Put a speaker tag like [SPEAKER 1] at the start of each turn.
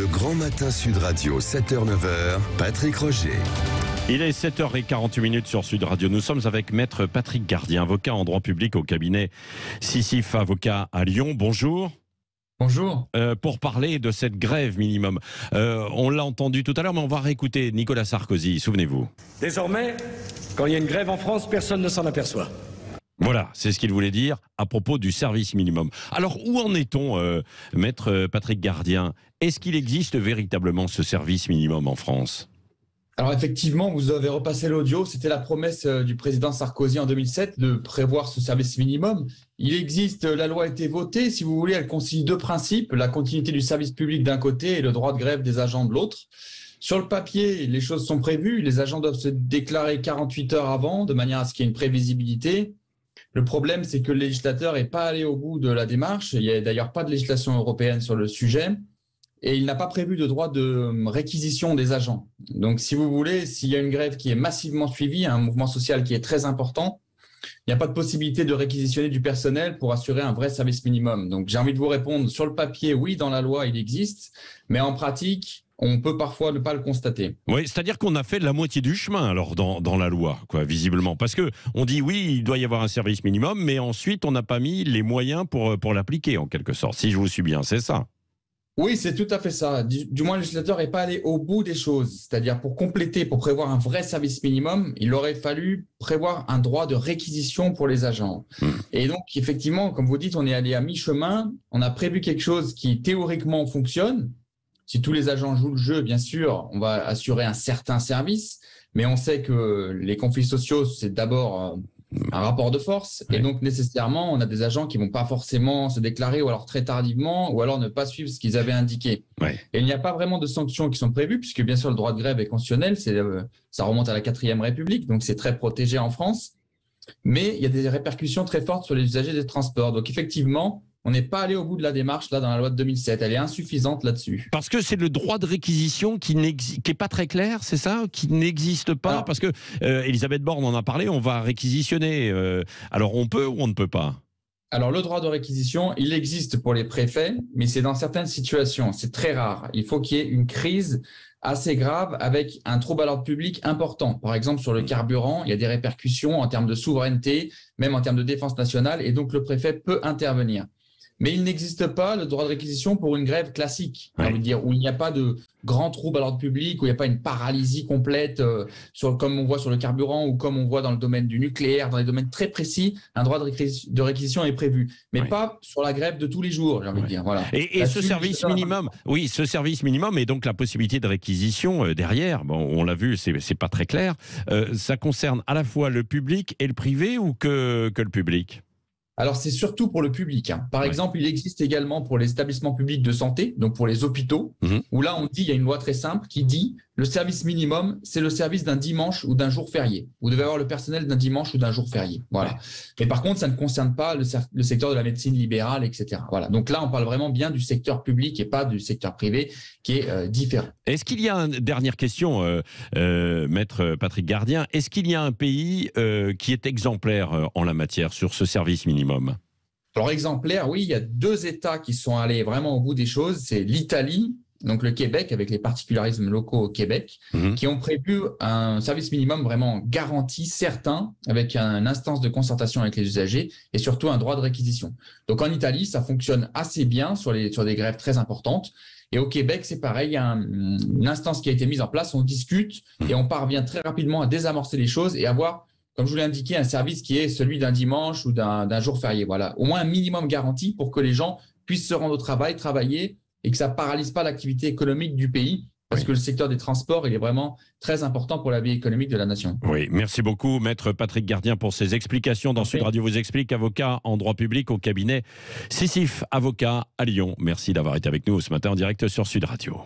[SPEAKER 1] Le Grand Matin Sud Radio, 7h-9h, Patrick Roger.
[SPEAKER 2] Il est 7h48 sur Sud Radio. Nous sommes avec Maître Patrick Gardien, avocat en droit public au cabinet Sisyphe Avocat à Lyon. Bonjour.
[SPEAKER 3] Bonjour.
[SPEAKER 2] Pour parler de cette grève minimum. On l'a entendu tout à l'heure, mais on va réécouter Nicolas Sarkozy, souvenez-vous.
[SPEAKER 4] Désormais, quand il y a une grève en France, personne ne s'en aperçoit.
[SPEAKER 2] Voilà, c'est ce qu'il voulait dire à propos du service minimum. Alors, où en est-on, Maître Patrick Gardien? Est-ce qu'il existe véritablement ce service minimum en France?
[SPEAKER 3] Alors effectivement, vous avez repassé l'audio, c'était la promesse du président Sarkozy en 2007 de prévoir ce service minimum. Il existe, la loi a été votée, si vous voulez, elle concilie deux principes, la continuité du service public d'un côté et le droit de grève des agents de l'autre. Sur le papier, les choses sont prévues, les agents doivent se déclarer 48 heures avant, de manière à ce qu'il y ait une prévisibilité. Le problème, c'est que le législateur n'est pas allé au bout de la démarche, il n'y a d'ailleurs pas de législation européenne sur le sujet. Et il n'a pas prévu de droit de réquisition des agents. Donc, si vous voulez, s'il y a une grève qui est massivement suivie, un mouvement social qui est très important, il n'y a pas de possibilité de réquisitionner du personnel pour assurer un vrai service minimum. Donc, j'ai envie de vous répondre, sur le papier, oui, dans la loi, il existe, mais en pratique, on peut parfois ne pas le constater.
[SPEAKER 2] Oui, c'est-à-dire qu'on a fait la moitié du chemin alors dans la loi, quoi, visiblement. Parce que on dit oui, il doit y avoir un service minimum, mais ensuite, on n'a pas mis les moyens pour l'appliquer, en quelque sorte. Si je vous suis bien, c'est ça.
[SPEAKER 3] Oui, c'est tout à fait ça. Du moins, le législateur n'est pas allé au bout des choses. C'est-à-dire, pour compléter, pour prévoir un vrai service minimum, il aurait fallu prévoir un droit de réquisition pour les agents. Et donc, effectivement, comme vous dites, on est allé à mi-chemin. On a prévu quelque chose qui, théoriquement, fonctionne. Si tous les agents jouent le jeu, bien sûr, on va assurer un certain service. Mais on sait que les conflits sociaux, c'est d'abord un rapport de force. Oui. Et donc, nécessairement, on a des agents qui ne vont pas forcément se déclarer ou alors très tardivement ou alors ne pas suivre ce qu'ils avaient indiqué. Oui. Et il n'y a pas vraiment de sanctions qui sont prévues puisque, bien sûr, le droit de grève est constitutionnel. Ça remonte à la 4e République, donc c'est très protégé en France. Mais il y a des répercussions très fortes sur les usagers des transports. Donc, effectivement, on n'est pas allé au bout de la démarche là dans la loi de 2007. Elle est insuffisante là-dessus.
[SPEAKER 2] Parce que c'est le droit de réquisition qui n'est pas très clair, c'est ça? Qui n'existe pas? Alors, parce que Elisabeth Borne en a parlé, on va réquisitionner. Alors on peut ou on ne peut pas?
[SPEAKER 3] Alors le droit de réquisition, il existe pour les préfets, mais c'est dans certaines situations. C'est très rare. Il faut qu'il y ait une crise assez grave avec un trouble à l'ordre public important. Par exemple, sur le carburant, il y a des répercussions en termes de souveraineté, même en termes de défense nationale, et donc le préfet peut intervenir. Mais il n'existe pas le droit de réquisition pour une grève classique, j'ai envie de dire, où il n'y a pas de grand trouble à l'ordre public, où il n'y a pas une paralysie complète, comme on voit sur le carburant ou comme on voit dans le domaine du nucléaire, dans les domaines très précis, un droit de réquisition est prévu, mais pas sur la grève de tous les jours, j'ai envie de dire. Voilà.
[SPEAKER 2] Et ce service minimum, oui, ce service minimum et donc la possibilité de réquisition derrière, bon, on l'a vu, c'est pas très clair, ça concerne à la fois le public et le privé ou que le public?
[SPEAKER 3] Alors, c'est surtout pour le public. Par exemple, il existe également pour les établissements publics de santé, donc pour les hôpitaux, où là, on dit, il y a une loi très simple qui dit le service minimum, c'est le service d'un dimanche ou d'un jour férié. Vous devez avoir le personnel d'un dimanche ou d'un jour férié. Voilà. Mais par contre, ça ne concerne pas le secteur de la médecine libérale, etc. Voilà. Donc là, on parle vraiment bien du secteur public et pas du secteur privé qui est différent.
[SPEAKER 2] Est-ce qu'il y a une dernière question, Maître Patrick Gardien, est-ce qu'il y a un pays qui est exemplaire en la matière sur ce service minimum?
[SPEAKER 3] Alors exemplaire, oui, il y a 2 États qui sont allés vraiment au bout des choses. C'est l'Italie, donc le Québec, avec les particularismes locaux au Québec, qui ont prévu un service minimum vraiment garanti, certain, avec une instance de concertation avec les usagers et surtout un droit de réquisition. Donc en Italie, ça fonctionne assez bien sur des grèves très importantes. Et au Québec, c'est pareil, il y a une instance qui a été mise en place, on discute et on parvient très rapidement à désamorcer les choses et avoir, comme je vous l'ai indiqué, un service qui est celui d'un dimanche ou d'un jour férié. Voilà, au moins un minimum garanti pour que les gens puissent se rendre au travail, travailler et que ça ne paralyse pas l'activité économique du pays. Parce que le secteur des transports, il est vraiment très important pour la vie économique de la nation.
[SPEAKER 2] Oui, merci beaucoup, Maître Patrick Gardien, pour ces explications dans Sud Radio vous explique, avocat en droit public au cabinet Sisyphe Avocat à Lyon. Merci d'avoir été avec nous ce matin en direct sur Sud Radio.